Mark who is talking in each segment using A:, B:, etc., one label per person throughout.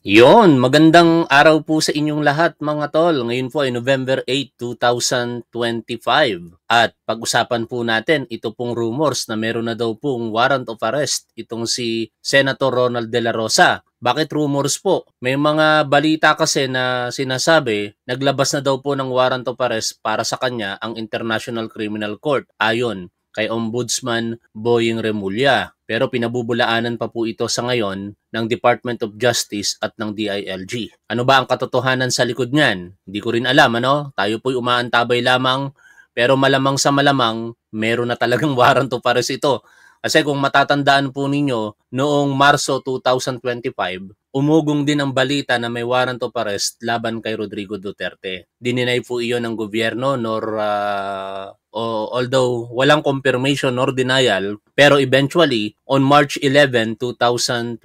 A: Magandang araw po sa inyong lahat mga tol. Ngayon po ay November 8, 2025. At pag-usapan po natin ito pong rumors na meron na daw pong warrant of arrest itong si Senator Ronald De La Rosa. Bakit rumors po? May mga balita kasi na sinasabi naglabas na daw po ng warrant of arrest para sa kanya ang International Criminal Court ayon kay Ombudsman Boying Remulla. Pero pinabubulaanan pa po ito sa ngayon ng Department of Justice at ng DILG. Ano ba ang katotohanan sa likod niyan? Hindi ko rin alam, ano? Tayo po'y umaantabay lamang, pero malamang sa malamang, meron na talagang warrant of arrest ito. Kasi kung matatandaan po ninyo, noong Marso 2025, umugong din ang balita na may warrant of arrest laban kay Rodrigo Duterte. Dininay po iyon ng gobyerno although walang confirmation nor denial, pero eventually on March 11, 2025,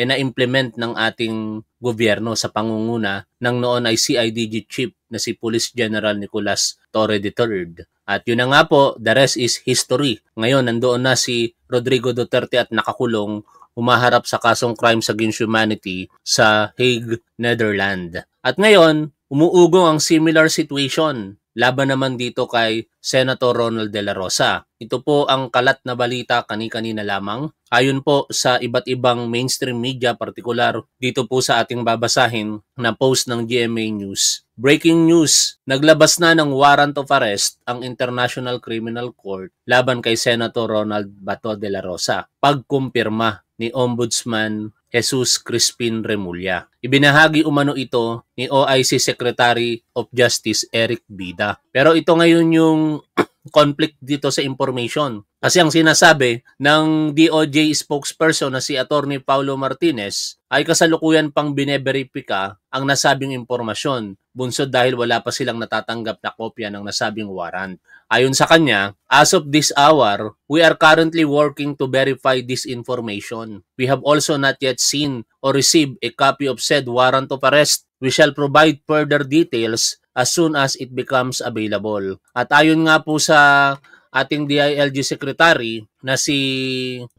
A: na-implement ng ating gobyerno sa pangunguna ng noon ay CIDG chief na si Police General Nicolas Torre III. At yun na nga po, the rest is history. Ngayon, nandoon na si Rodrigo Duterte at nakakulong, humaharap sa kasong crimes against humanity sa Hague, Netherlands. At ngayon, umuugong ang similar situation laban naman dito kay Senator Ronald De La Rosa. Ito po ang kalat na balita kani-kanina lamang. Ayon po sa iba't ibang mainstream media, partikular dito po sa ating babasahin na post ng GMA News. Breaking news, naglabas na ng warrant of arrest ang International Criminal Court laban kay Senator Ronald Bato De La Rosa. Pagkumpirma ni Ombudsman Jesus Crispin Remulla. Ibinahagi umano ito ni OIC Secretary of Justice Eric Bida. Pero ito ngayon yung conflict dito sa information. Kasi ang sinasabi ng DOJ spokesperson na si Attorney Paulo Martinez ay kasalukuyan pang bineberipika ang nasabing impormasyon, bunsod dahil wala pa silang natatanggap na kopya ng nasabing warrant. Ayon sa kanya, as of this hour, we are currently working to verify this information. We have also not yet seen or received a copy of said warrant of arrest. We shall provide further details as soon as it becomes available. At ayon nga po sa ating DILG Secretary na si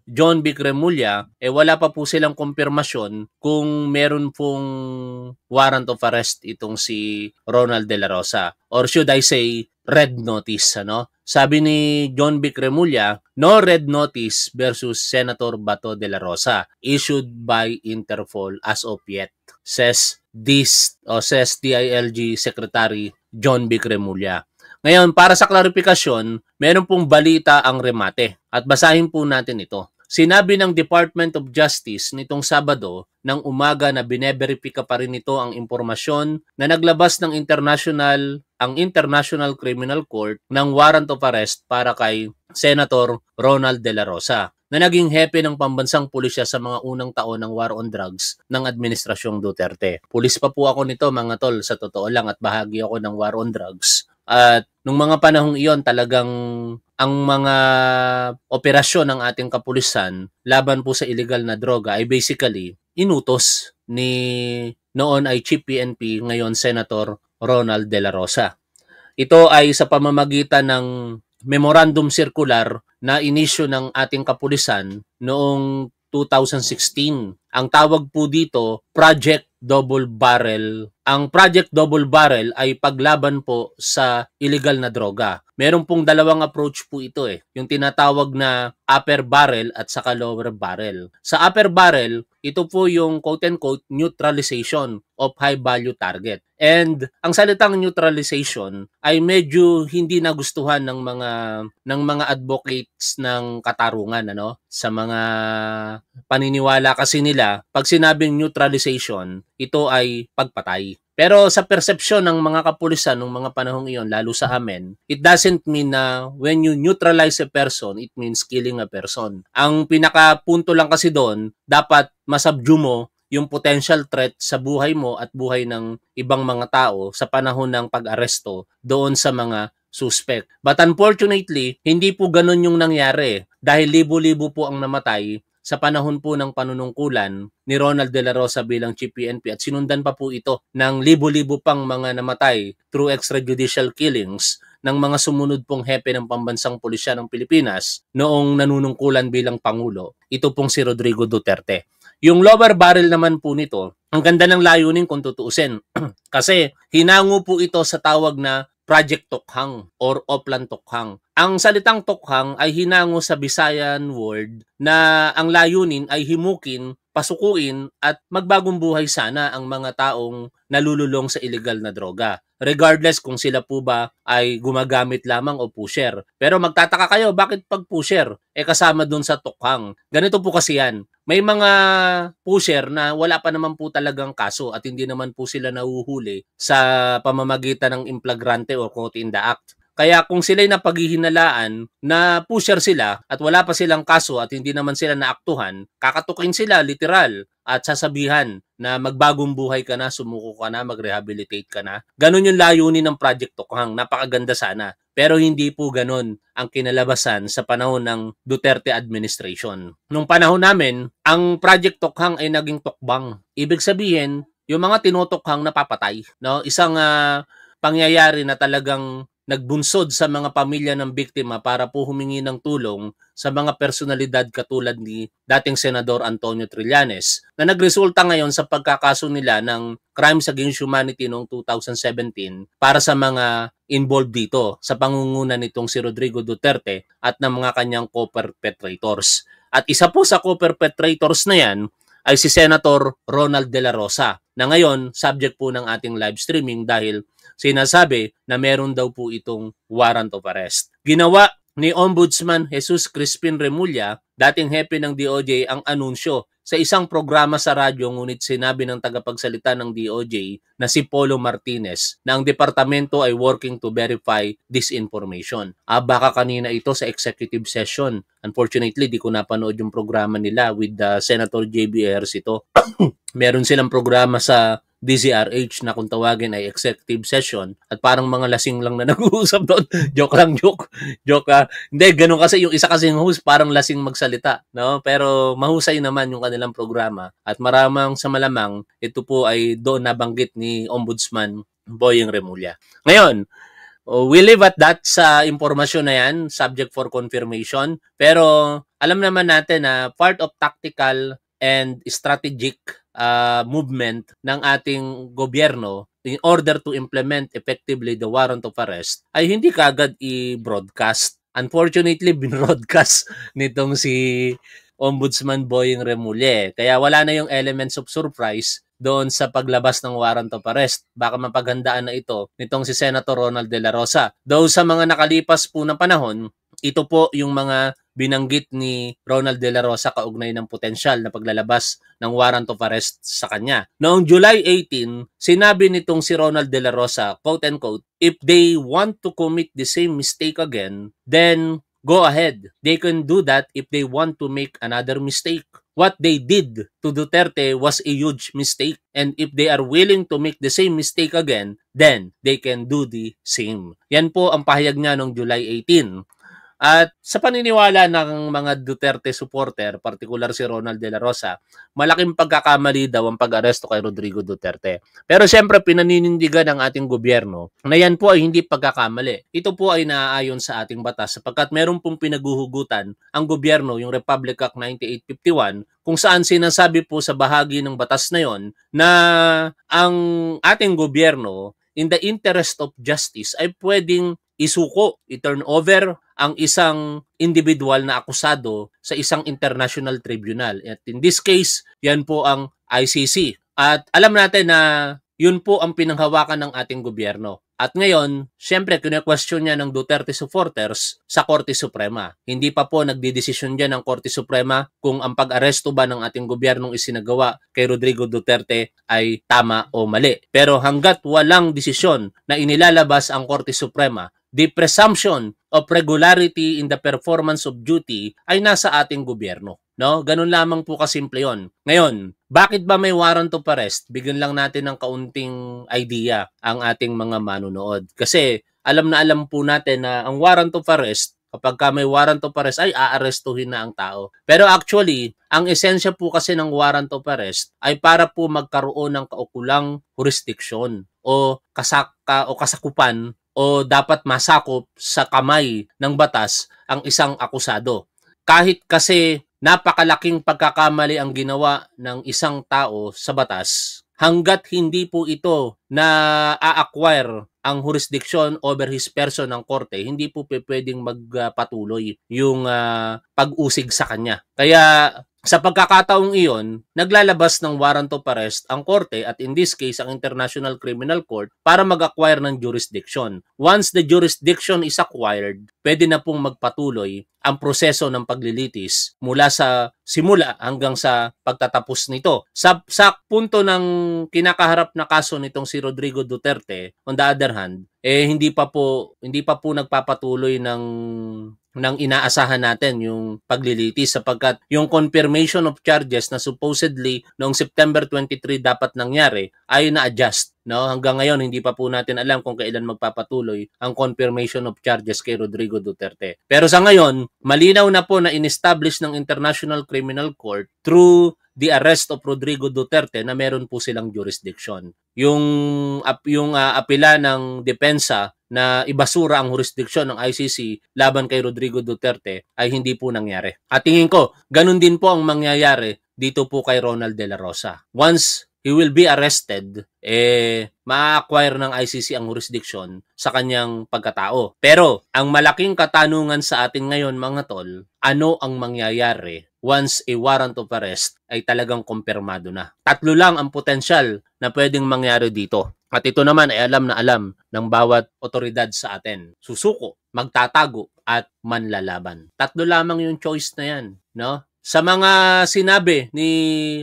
A: John Vic Remulla, wala pa po silang kumpirmasyon kung meron pong warrant of arrest itong si Ronald De La Rosa. Or should I say, red notice, ano? Sabi ni John Vic Remulla, no red notice versus Senator Bato De La Rosa issued by Interpol as of yet, says DILG Secretary John Vic Remulla. Ngayon, para sa klarifikasyon, meron pong balita ang remate at basahin po natin ito. Sinabi ng Department of Justice nitong Sabado ng umaga na bineberipika pa rin ito ang impormasyon na naglabas ng International Criminal Court ng warrant of arrest para kay Senator Ronald De La Rosa na naging hepe ng pambansang pulisya sa mga unang taon ng war on drugs ng Administrasyong Duterte. Pulis pa po ako nito mga tol, sa totoo lang, at bahagi ako ng war on drugs. At nung mga panahong iyon, talagang ang mga operasyon ng ating kapulisan laban po sa illegal na droga ay basically inutos ni noon ay Chief PNP, ngayon Senator Ronald De La Rosa. Ito ay sa pamamagitan ng memorandum circular na inisyu ng ating kapulisan noong 2016. Ang tawag po dito, Project Double Barrel. Ang Project Double Barrel ay paglaban po sa illegal na droga. Meron pong dalawang approach po ito yung tinatawag na upper barrel at saka lower barrel. Sa upper barrel, ito po yung quote-unquote neutralization of high value target. And ang salitang neutralization ay medyo hindi nagustuhan ng mga advocates ng katarungan, ano, sa mga paniniwala kasi nila, pag sinabing neutralization, ito ay pagpatay. Pero sa persepsyon ng mga kapulisan ng mga panahong iyon, lalo sa amin, it doesn't mean na when you neutralize a person, it means killing a person. Ang pinakapunto lang kasi doon, dapat masubdue mo yung potential threat sa buhay mo at buhay ng ibang mga tao sa panahon ng pag-aresto doon sa mga suspect. But unfortunately, hindi po ganun yung nangyari dahil libo-libo po ang namatay sa panahon po ng panunungkulan ni Ronald De La Rosa bilang Chief PNP at sinundan pa po ito ng libo-libo pang mga namatay through extrajudicial killings ng mga sumunod pong hepe ng pambansang pulisya ng Pilipinas noong nanunungkulan bilang Pangulo. Ito pong si Rodrigo Duterte. Yung lower barrel naman po nito, ang ganda ng layunin kung tutuusin. Kasi hinango po ito sa tawag na Project Tokhang or Oplan Tokhang. Ang salitang Tokhang ay hinango sa Visayan word na ang layunin ay himukin, pasukuin at magbagong buhay sana ang mga taong nalululong sa illegal na droga. Regardless kung sila po ba ay gumagamit lamang o pusher. Pero magtataka kayo, bakit pag pusher? Kasama dun sa Tokhang. Ganito po kasi yan. May mga pusher na wala pa naman po talagang kaso at hindi naman po sila nahuhuli sa pamamagitan ng implagrante o caught in the act. Kaya kung sila'y napaghihinalaan na pusher sila at wala pa silang kaso at hindi naman sila naaktuhan, kakatukin sila literal at sasabihan na magbagong buhay ka na, sumuko ka na, mag-rehabilitate ka na. Ganon yung layunin ng Project Tokhang. Napakaganda sana. Pero hindi po ganon ang kinalabasan sa panahon ng Duterte administration. Nung panahon namin, ang Project Tokhang ay naging tokbang. Ibig sabihin, yung mga tinutokhang napapatay. No? Isang pangyayari na talagang nagbunsod sa mga pamilya ng biktima para po humingi ng tulong sa mga personalidad katulad ni dating Senador Antonio Trillanes na nagresulta ngayon sa pagkakaso nila ng Crimes Against Humanity noong 2017 para sa mga involved dito sa pangunguna nitong si Rodrigo Duterte at ng mga kanyang co-perpetrators. At isa po sa co-perpetrators na yan ay si Senator Ronald De La Rosa na ngayon subject po ng ating live streaming dahil sinasabi na meron daw po itong warrant of arrest. Ginawa ni Ombudsman Jesus Crispin Remulla, dating hepe ng DOJ, ang anunsyo sa isang programa sa radyo, ngunit sinabi ng tagapagsalita ng DOJ na si Polo Martinez na ang departamento ay working to verify this information. Baka kanina ito sa executive session. Unfortunately, di ko napanood yung programa nila with Senator JB Ejercito. Meron silang programa sa DZRH na kung tawagin ay executive session at parang mga lasing lang na nag-uusap doon. Joke lang, joke. Hindi, ganun kasi yung isa kasing host parang lasing magsalita, no? Pero mahusay naman yung kanilang programa at maramang sa malamang ito po ay doon nabanggit ni Ombudsman Boyeng Remulla. Ngayon, we leave at that sa impormasyon na yan, subject for confirmation. Pero alam naman natin na part of tactical and strategic movement ng ating gobyerno in order to implement effectively the warrant of arrest ay hindi kaagad i-broadcast. Unfortunately, binroadcast nitong si Ombudsman Boyeng Remulla. Kaya wala na yung elements of surprise doon sa paglabas ng warrant of arrest. Baka mapaghandaan na ito nitong si Senator Ronald De La Rosa. Though sa mga nakalipas po na panahon, ito po yung mga binanggit ni Ronald De La Rosa kaugnay ng potensyal na paglalabas ng warrant of arrest sa kanya. Noong July 18, sinabi nitong si Ronald De La Rosa, quote-unquote, if they want to commit the same mistake again, then go ahead. They can do that if they want to make another mistake. What they did to Duterte was a huge mistake. And if they are willing to make the same mistake again, then they can do the same. Yan po ang pahayag niya noong July 18. At sa paniniwala ng mga Duterte supporter, partikular si Ronald De La Rosa, malaking pagkakamali daw ang pag-aresto kay Rodrigo Duterte. Pero siyempre pinaninindigan ng ating gobyerno na yan po ay hindi pagkakamali. Ito po ay naaayon sa ating batas sapagkat meron pong pinaguhugutan ang gobyerno, yung Republic Act 9851, kung saan sinasabi po sa bahagi ng batas na yon na ang ating gobyerno in the interest of justice ay pwedeng isuko, i-turn over ang isang individual na akusado sa isang international tribunal. At in this case, yan po ang ICC. At alam natin na yun po ang pinanghawakan ng ating gobyerno. At ngayon, syempre, kine-question niya ng Duterte supporters sa Korte Suprema. Hindi pa po nagdidesisyon dyan ng Korte Suprema kung ang pag-aresto ba ng ating gobyernong isinagawa kay Rodrigo Duterte ay tama o mali. Pero hanggat walang desisyon na inilalabas ang Korte Suprema, the presumption of regularity in the performance of duty ay nasa ating gobyerno. No? Ganun lamang po kasimple yon. Ngayon, bakit ba may warrant of arrest? Bigyan lang natin ng kaunting idea ang ating mga manunood. Kasi alam na alam po natin na ang warrant of arrest, kapag may warrant of arrest, ay aarestuhin na ang tao. Pero actually, ang esensya po kasi ng warrant of arrest ay para po magkaroon ng kaukulang jurisdiction o kasakupan o dapat masakop sa kamay ng batas ang isang akusado. Kahit kasi napakalaking pagkakamali ang ginawa ng isang tao sa batas hanggat hindi po ito na-acquire ang jurisdiction over his person ng korte, hindi po pwedeng magpatuloy yung pag-usig sa kanya. Kaya sa pagkakataong iyon, naglalabas ng warrant of arrest ang korte at in this case ang International Criminal Court para mag-acquire ng jurisdiction. Once the jurisdiction is acquired, pwede na pong magpatuloy ang proseso ng paglilitis mula sa simula hanggang sa pagtatapos nito. Sa punto ng kinakaharap na kaso nitong si Rodrigo Duterte, on the other hand, hindi pa po nagpapatuloy ng inaasahan natin yung paglilitis sapagkat yung confirmation of charges na supposedly noong September 23 dapat nangyari ay na-adjust. No? Hanggang ngayon, hindi pa po natin alam kung kailan magpapatuloy ang confirmation of charges kay Rodrigo Duterte. Pero sa ngayon, malinaw na po na in-establish ng International Criminal Court through the arrest of Rodrigo Duterte na meron po silang jurisdiction. Yung apela ng depensa na ibasura ang jurisdiction ng ICC laban kay Rodrigo Duterte ay hindi po nangyari. At tingin ko, ganun din po ang mangyayari dito po kay Ronald De La Rosa. Once he will be arrested, ma-acquire ng ICC ang jurisdiction sa kanyang pagkatao. Pero, ang malaking katanungan sa atin ngayon mga tol, ano ang mangyayari once a warrant of arrest ay talagang kumpirmado na? Tatlo lang ang potensyal na pwedeng mangyari dito. At ito naman ay alam na alam ng bawat otoridad sa atin. Susuko, magtatago, at manlalaban. Tatlo lamang yung choice na yan, no? Sa mga sinabi ni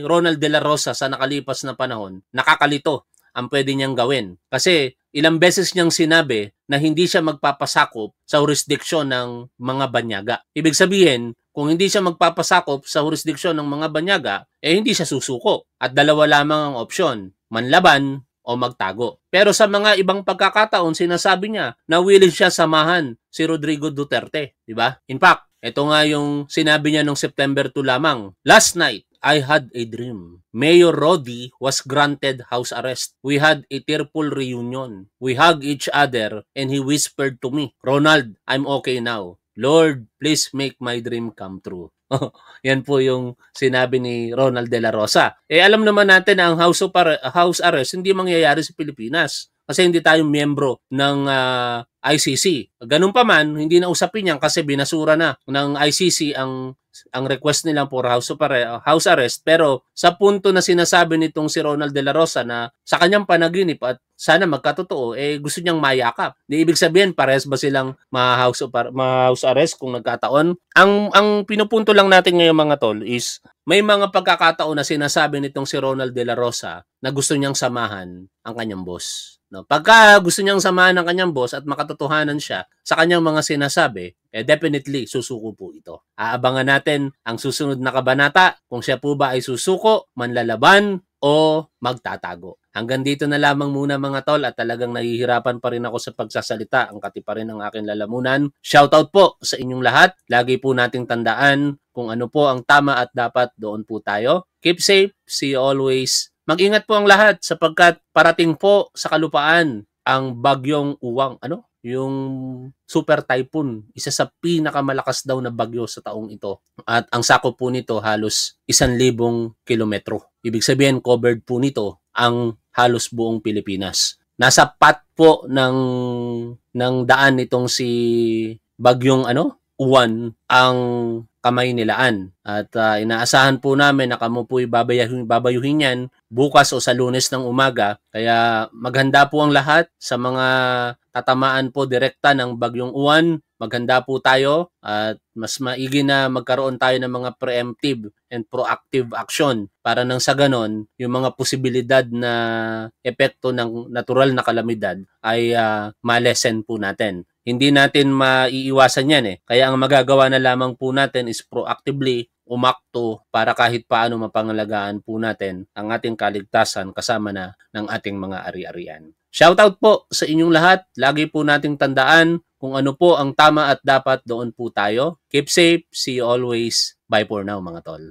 A: Ronald De La Rosa sa nakalipas na panahon, nakakalito ang pwede niyang gawin. Kasi ilang beses niyang sinabi na hindi siya magpapasakop sa jurisdiksyon ng mga banyaga. Ibig sabihin, kung hindi siya magpapasakop sa jurisdiksyon ng mga banyaga, hindi siya susuko. At dalawa lamang ang opsyon, manlaban o magtago. Pero sa mga ibang pagkakataon, sinasabi niya na willing siya samahan si Rodrigo Duterte. Diba? In fact, ito nga yung sinabi niya noong September 2 lamang. Last night, I had a dream. Mayor Rodi was granted house arrest. We had a tearful reunion. We hugged each other and he whispered to me, Ronald, I'm okay now. Lord, please make my dream come true. Yan po yung sinabi ni Ronald De La Rosa. Alam naman natin na ang house arrest hindi mangyayari sa Pilipinas kasi hindi tayo miyembro ng ICC. Ganun pa man, hindi na usapin yan kasi binasura na ng ICC ang request nila for house arrest. Pero sa punto na sinasabi nitong si Ronald De La Rosa na sa kanyang panaginip at sana magkatotoo, gusto niyang mayakap. Di ibig sabihin, parehas ba silang ma-house arrest kung nagkataon? Ang pinupunto lang natin ngayon mga tol is may mga pagkakataon na sinasabi nitong si Ronald De La Rosa na gusto niyang samahan ang kanyang boss. No, pagka gusto niyang samahan ng kanyang boss at makatotohanan siya sa kanyang mga sinasabi, definitely susuko po ito. Aabangan natin ang susunod na kabanata kung siya po ba ay susuko, manlalaban, o magtatago. Hanggang dito na lamang muna mga tol at talagang nahihirapan pa rin ako sa pagsasalita. Ang kati pa rin ang aking lalamunan. Shoutout po sa inyong lahat. Lagi po nating tandaan kung ano po ang tama at dapat doon po tayo. Keep safe. See you always. Mag-ingat po ang lahat sapagkat parating po sa kalupaan ang bagyong Uwang. Yung super typhoon. Isa sa pinakamalakas daw na bagyo sa taong ito. At ang sakop po nito halos 1,000 kilometro. Ibig sabihin covered po nito ang halos buong Pilipinas. Nasa path po ng daan nitong si bagyong Uwan ang kamay nilaan. At inaasahan po namin na kamo po'y babayuhin yan bukas o sa Lunes ng umaga. Kaya maghanda po ang lahat sa mga tatamaan po direkta ng bagyong Uwan. Maghanda po tayo at mas maigi na magkaroon tayo ng mga preemptive and proactive action para nang sa ganon, yung mga posibilidad na epekto ng natural na kalamidad ay malesen po natin. Hindi natin maiiwasan yan Kaya ang magagawa na lamang po natin is proactively umakto para kahit paano mapangalagaan po natin ang ating kaligtasan kasama na ng ating mga ari-arian. Shoutout po sa inyong lahat. Lagi po nating tandaan kung ano po ang tama at dapat doon po tayo. Keep safe. See you always. Bye for now mga tol.